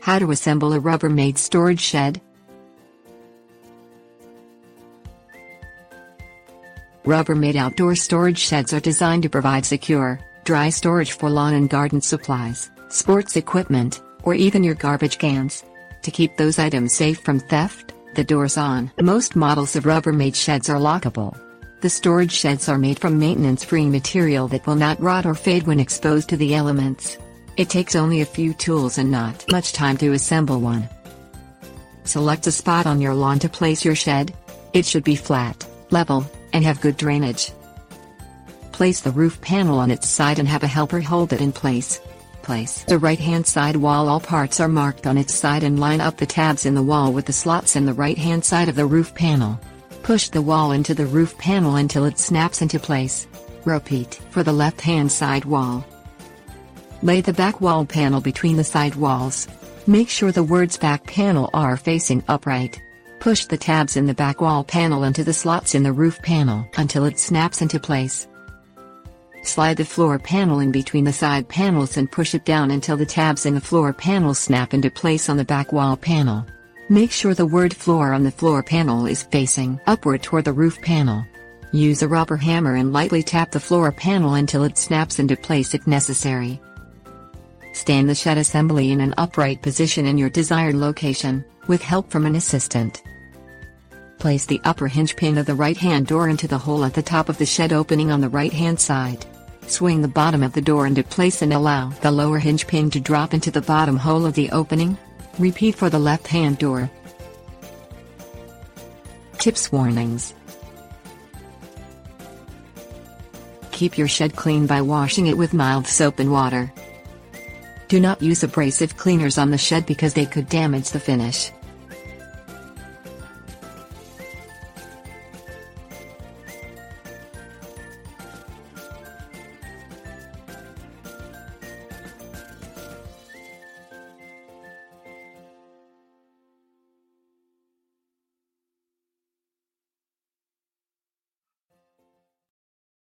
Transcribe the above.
How to assemble a Rubbermaid storage shed. Rubbermaid outdoor storage sheds are designed to provide secure, dry storage for lawn and garden supplies, sports equipment, or even your garbage cans. To keep those items safe from theft, the doors on most models of Rubbermaid sheds are lockable. The storage sheds are made from maintenance-free material that will not rot or fade when exposed to the elements. It takes only a few tools and not much time to assemble one. Select a spot on your lawn to place your shed. It should be flat, level, and have good drainage. Place the roof panel on its side and have a helper hold it in place. Place the right-hand side wall. All parts are marked on its side and line up the tabs in the wall with the slots in the right-hand side of the roof panel. Push the wall into the roof panel until it snaps into place. Repeat for the left-hand side wall. Lay the back wall panel between the side walls. Make sure the words back panel are facing upright. Push the tabs in the back wall panel into the slots in the roof panel until it snaps into place. Slide the floor panel in between the side panels and push it down until the tabs in the floor panel snap into place on the back wall panel. Make sure the word floor on the floor panel is facing upward toward the roof panel. Use a rubber hammer and lightly tap the floor panel until it snaps into place if necessary. Stand the shed assembly in an upright position in your desired location, with help from an assistant. Place the upper hinge pin of the right-hand door into the hole at the top of the shed opening on the right-hand side. Swing the bottom of the door into place and allow the lower hinge pin to drop into the bottom hole of the opening. Repeat for the left-hand door. Tips: warnings. Keep your shed clean by washing it with mild soap and water. Do not use abrasive cleaners on the shed because they could damage the finish.